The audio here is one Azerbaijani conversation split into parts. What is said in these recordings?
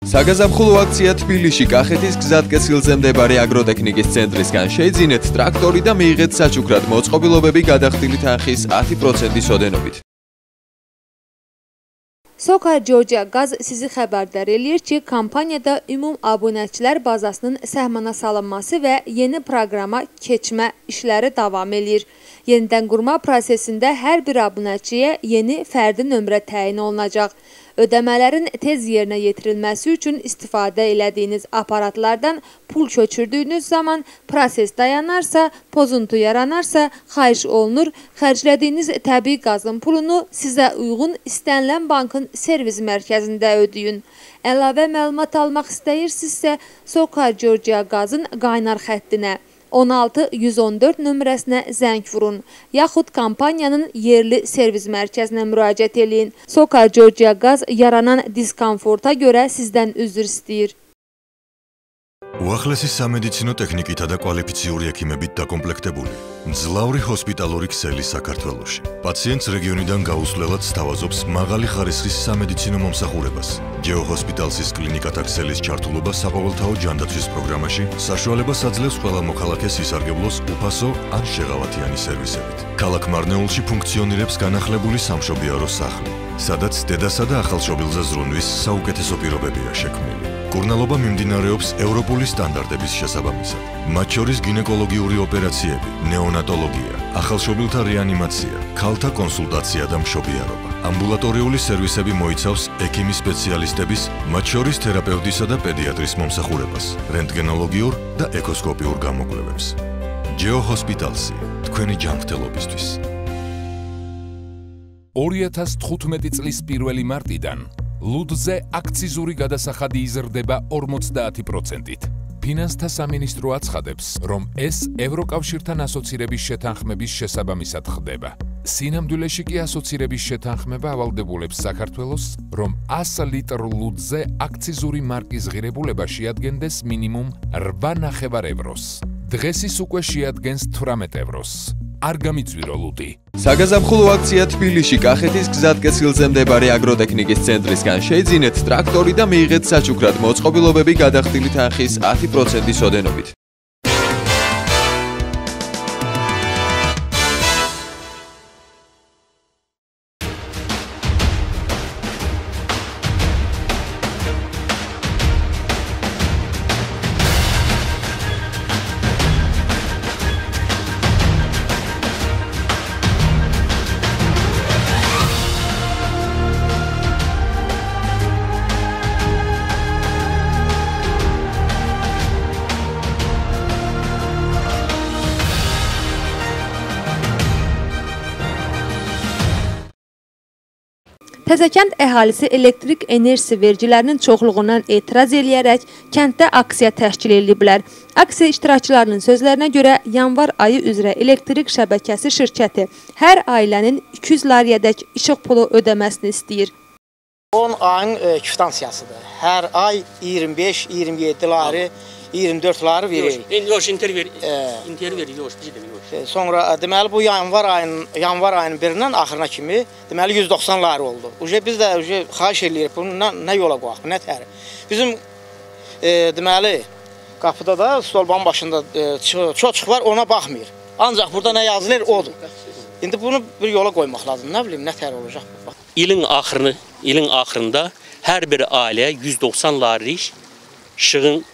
საგაზაფხულო აქცია თბილისში კახეთის გზატკეცილზე მდებარე აგროტექნიკის ცენტრისგან შეიძინეთ ტრაქტორი და მიიღეთ საჩუქრად მოწყობილობები გადახდილი თანხის 10%-ის ოდენობით. Sokar Georgia Gaz sizi xəbərdar eləyir ki, kompaniyada ümum abunəçilər bazasının səhmana salınması və yeni proqrama keçmə işləri davam eləyir. Yenidən qurma prosesində hər bir abunəçiyə yeni fərdi nömrə təyin olunacaq. Ödəmələrin tez yerinə yetirilməsi üçün istifadə elədiyiniz aparatlardan pul köçürdüyünüz zaman proses dayanarsa, pozuntu yaranarsa, xahiş olunur, xərclədiyiniz təbii qazın pulunu sizə uyğun istənilən bankın servis mərkəzində ödəyin. Əlavə məlumat almaq istəyirsinizsə, Sokar Georgia Gazın qaynar xəttinə 16-114 nömrəsinə zəng vurun, yaxud kompaniyanın yerli servis mərkəzinə müraciət eləyin. Sokar Georgia Gaz yaranan diskomforta görə sizdən üzr istəyir. უახლესი სამედიცინო ტექნიკითა და კვალიფიციური ექიმებით დაკომპლექტებული მძლავრი ჰოსპიტალური ქსელი საქართველოში. პაციენტს რეგიონიდან გაუსვლელად სთავაზობს მაღალი ხარისხის სამედიცინო მომსახურებას. ჯეოჰოსპიტალსის კლინიკათა ქსელის ჩართულობა საყოველთაო ჯანდაცვის პროგრამაში საშუალებას აძლევს ყველა მოქალაქეს ისარგებლოს უფასო ან შეღავათიანი სერვისებით. ქალაქ მარნეულში ფუნქციონირებს განახლებული სამშობიარო სახლი, სადაც დედასა და ახალშობილზე ზრუნვის საუკეთესო პირობებია შექმნილი. კურნალობა მიმდინარეობს ევროპული სტანდარტების შესაბამისად. მათ შორის გინეკოლოგიური ოპერაციები, ნეონატოლოგია, ახალშობილთა რეანიმაცია, ქალთა კონსულტაცია და მშობიარობა. ამბულატორიული სერვისები მოიცავს ექიმის სპეციალისტების, მათ შორის თერაპევტისა და პედიატრის მომსახურებას, რენტგენოლოგიურ და ეკოსკოპიურ გამოკვლევებს. ჯეოჰოსპიტალსი, თქვენი ჯანმრთელობისთვის. 2015 წლის 1 მარტიდან ლუდზე აქციზური გადასახადი იზრდება 50%-ით. ფინანსთა სამინისტრო აცხადებს, რომ ეს ევროკავშირთან ასოცირების შეთანხმების შესაბამისად ხდება. სინამდვილეში კი ასოცირების შეთანხმება ავალდებულებს საქართველოს, რომ 100 ლიტრ ლუდზე აქციზური მარკის ღირებულება შეადგენდეს მინიმუმ 8,5 ევროს. დღეს ის უკვე შეადგენს 18 ევროს. არ გამიწვირო ლუდი. საგაზაფხულო აქცია თბილისში კახეთის გზატკეცილზე მდებარე აგროტექნიკის ცენტრისგან შეიძინეთ ტრაქტორი და მიიღეთ საჩუქრად მოწყობილობები გადახდილი თანხის 10%-ის ოდენობით. Təzəkənd əhalisi elektrik enerjisi vergilərinin çoxluğundan etiraz eləyərək kənddə aksiya təşkil ediblər. Aksiya iştirakçılarının sözlərinə görə yanvar ayı üzrə elektrik şəbəkəsi şirkəti hər ailənin 200 lariyədək işıq pulu ödəməsini istəyir. 10 ayın kvitansiyassıdır. Hər ay 25-27 lari, 24 lari verir. Yox, inter verir, yox, bir şey yox. Sonra deməli bu yanvar ayının birindən axırına kimi deməli 190 lari oldu. Biz də xahiş eləyirik bunu nə yola qoyaq, nə təri. Bizim deməli qapıda da stolbanın başında çox var, ona baxmır. Ancaq burada nə yazılır odur. İndi bunu bir yola qoymaq lazım. Nə bilim, nə təri olacaq. İlin axırında hər bir ailəyə 190 larilik işığın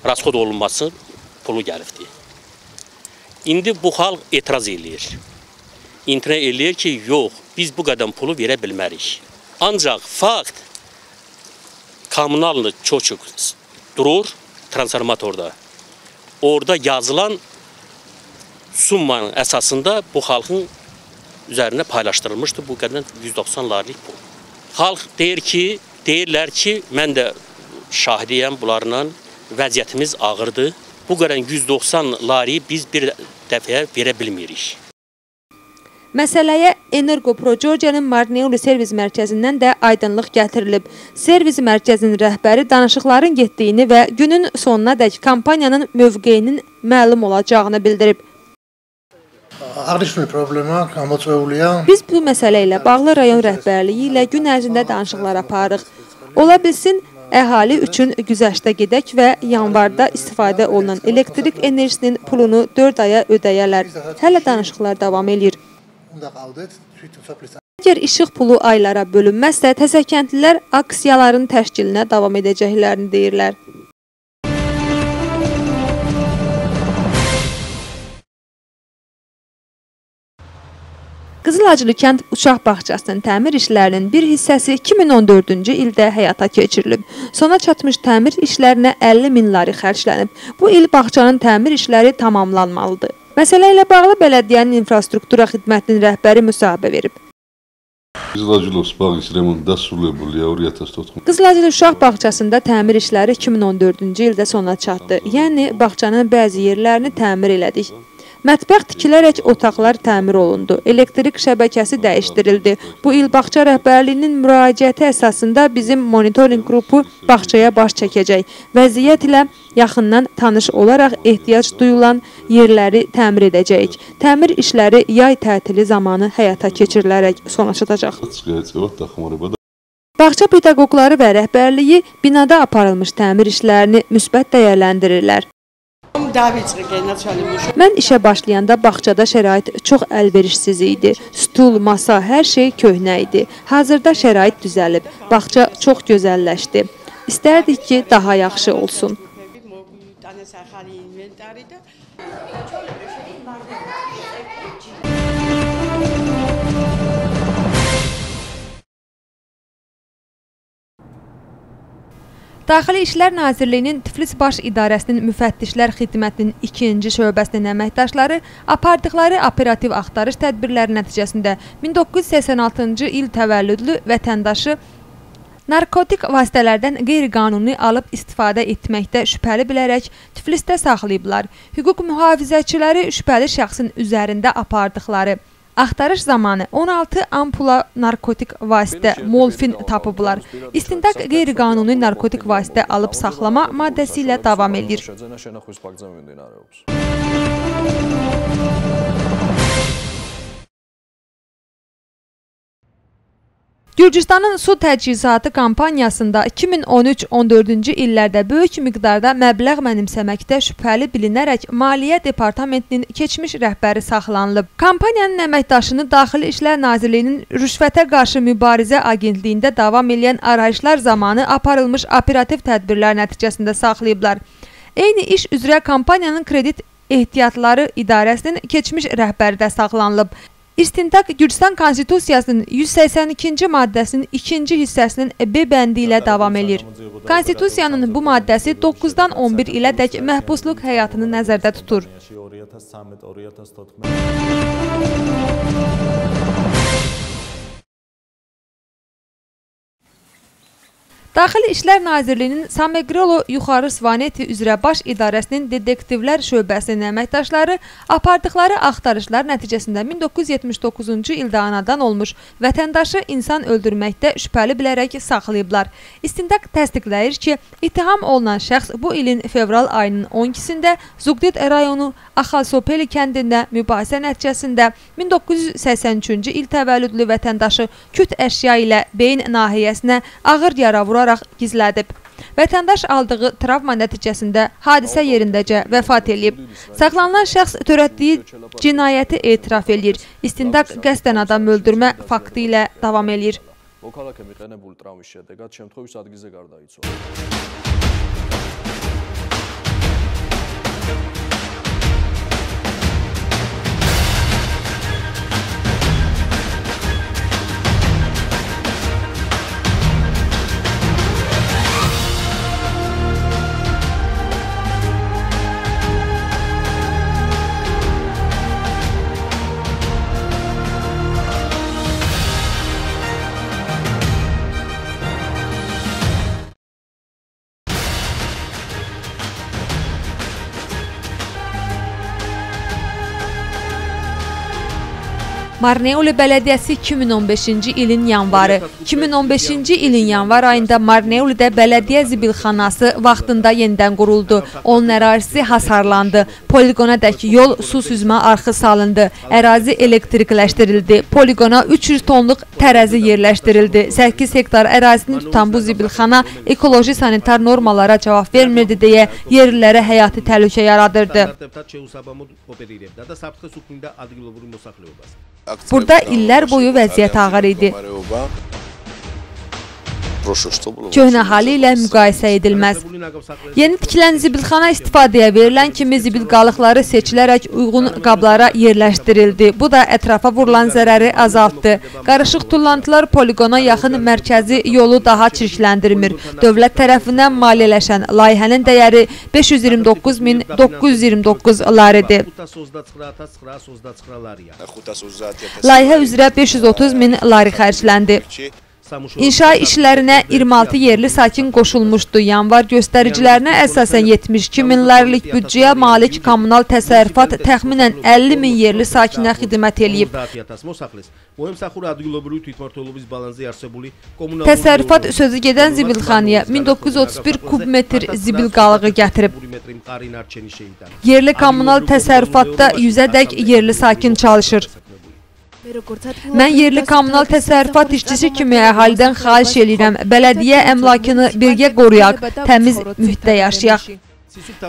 rasxod olunması pulu gəlibdir. İndi bu xalq etiraz eləyir. İmtina eləyir ki, yox, biz bu qədər pulu verə bilmərik. Ancaq fakt, kommunallı çoçuk durur transformatorda. Orada yazılan summanın əsasında bu xalqın üzərində paylaşdırılmışdır bu qədər 190 larilik pul. Xalq deyirlər ki, mən də şahidiyəm bunlarla, vəziyyətimiz ağırdır. Bu qədər 190 lariyi biz bir dəfəyə verə bilmirik. Məsələyə Energo Pro Georgia'nın Marneuli servis mərkəzindən də aydınlıq gətirilib. Servis mərkəzinin rəhbəri danışıqların getdiyini və günün sonuna dək kompaniyanın mövqeyinin məlum olacağını bildirib. Biz bu məsələ ilə bağlı rayon rəhbərliyi ilə gün ərzində danışıqlar aparıq. Ola bilsin, əhali üçün güzəştə gedək və yanvarda istifadə olunan elektrik enerjisinin pulunu 4 aya ödəyərlər. Hələ danışıqlar davam edir. Əgər işıq pulu aylara bölünməzsə, təzəkəntlilər aksiyaların təşkilinə davam edəcəklərini deyirlər. Qızılacılı kənd uşaq bağçasının təmir işlərinin bir hissəsi 2014-cü ildə həyata keçirilib. Sona çatmış təmir işlərinə 50 min lari xərclənib. Bu il bağçanın təmir işləri tamamlanmalıdır. Məsələ ilə bağlı bələdiyyənin infrastruktura xidmətinin rəhbəri müsahibə verib. Qızılacılı uşaq bağçasında təmir işləri 2014-cü ildə sona çatdı. Yəni, bağçanın bəzi yerlərini təmir elədik. Mətbəx tikilərək otaqlar təmir olundu. Elektrik şəbəkəsi dəyişdirildi. Bu il bağça rəhbərliyinin müraciəti əsasında bizim monitorinq qrupu bağçaya baş çəkəcək. Vəziyyət ilə yaxından tanış olaraq ehtiyac duyulan yerləri təmir edəcəyik. Təmir işləri yay tətili zamanı həyata keçirilərək sona çatacaq. Bağça pedaqoqları və rəhbərliyi binada aparılmış təmir işlərini müsbət dəyərləndirirlər. Mən işə başlayanda bağçada şərait çox əlverişsiz idi. Stul, masa, hər şey köhnə idi. Hazırda şərait düzəlib. Bağça çox gözəlləşdi. İstərdik ki, daha yaxşı olsun. Daxili İşlər Nazirliyinin Tiflis Baş İdarəsinin Müfəttişlər Xidmətinin 2-ci şöbəsinin əməkdaşları apardıqları operativ axtarış tədbirləri nəticəsində 1986-cı il təvəllüdlü vətəndaşı narkotik vasitələrdən qeyri-qanuni alıb istifadə etməkdə şübhəli bilərək Tiflisdə saxlayıblar. Hüquq mühafizəçiləri şübhəli şəxsin üzərində apardıqları axtarış zamanı 16 ampula narkotik vasitə molfin tapıblar. İstintaq qeyri-qanuni narkotik vasitə alıb saxlama maddəsi ilə davam edir. Gürcüstanın su təchizatı kampaniyasında 2013-14-cü illərdə böyük miqdarda məbləğ mənimsəməkdə şübhəli bilinərək Maliyyə Departamentinin keçmiş rəhbəri saxlanılıb. Kampaniyanın əməkdaşını Daxili İşlər Nazirliyinin Rüşvətə qarşı mübarizə agentliyində davam edən arayışlar zamanı aparılmış operativ tədbirlər nəticəsində saxlayıblar. Eyni iş üzrə kampaniyanın kredit ehtiyatları idarəsinin keçmiş rəhbəri də saxlanılıb. İstintaq Gürcüstan Konstitusiyasının 182-ci maddəsinin 2-ci hissəsinin B bəndi ilə davam edir. Konstitusiyanın bu maddəsi 9-dan 11 ilədək məhbusluq həyatını nəzərdə tutur. Daxili İşlər Nazirliyinin Samegrolo Yuxarı Svaneti üzrə Baş İdarəsinin Detektivlər Şöbəsinin əməkdaşları apardıqları axtarışlar nəticəsində 1979-cu ildə anadan olmuş vətəndaşı insan öldürməkdə şübhəli bilərək saxlayıblar. İstintaq təsdiqləyir ki, ittiham olunan şəxs bu ilin fevral ayının 12-sində Zuqdet rayonu Axalsopeli kəndində mübahisə nəticəsində 1983-cü il təvəllüdlü vətəndaşı küt əşya ilə beyin nahiyəsinə ağır yara vuraraq gizlədib. Vətəndaş aldığı travma nəticəsində hadisə yerindəcə vəfat edib. Saxlanılan şəxs törətdiyi cinayəti etiraf edir. İstintaq qəsdən adam öldürmə faktı ilə davam edir. Marneuli Bələdiyyəsi 2015-ci ilin yanvarı. 2015-ci ilin yanvar ayında Marneulidə bələdiyyə zibilxanası vaxtında yenidən quruldu. Onun ərazisi hasarlandı. Poligonadək yol, su süzmə arxı salındı. Ərazi elektrikləşdirildi. Poligona 300 tonluq tərəzi yerləşdirildi. 8 hektar ərazini tutan bu zibilxana ekoloji sanitar normalara cavab vermirdi deyə yerlilərə həyati təhlükə yaradırdı. Burada illər boyu vəziyyət ağır idi. Köhnə hali ilə müqayisə edilməz. Yeni tikilən zibilxana istifadəyə verilən kimi zibil qalıqları seçilərək uyğun qablara yerləşdirildi. Bu da ətrafa vurulan zərəri azaltdı. Qarışıq tullantılar poligona yaxın mərkəzi yolu daha çirkləndirmir. Dövlət tərəfindən maliyyələşən layihənin dəyəri 529.929 laridir. Layihə üzrə 530.000 lari xərcləndi. İnşa işlərinə 26 yerli sakin qoşulmuşdu. Yanvar göstəricilərinə əsasən 72.000 larilik büdcəyə malik kommunal təsərrüfat təxminən 50.000 yerli sakinə xidmət eləyib. Təsərrüfat sözü gedən zibilxanaya 1931 kubmetr zibil qalığı gətirib. Yerli kommunal təsərrüfatda 100-ədək yerli sakin çalışır. Mən yerli kommunal təsərrüfat işçisi kimi əhalidən xahiş edirəm. Bələdiyyə əmlakını birgə qoruyaq, təmiz mühitdə yaşayaq.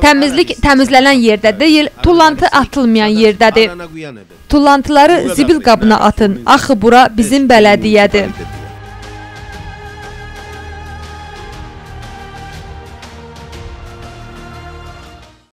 Təmizlik təmizlənən yerdə deyil, tullantı atılmayan yerdədir. Tullantıları zibil qabına atın. Axı bura bizim bələdiyyədir.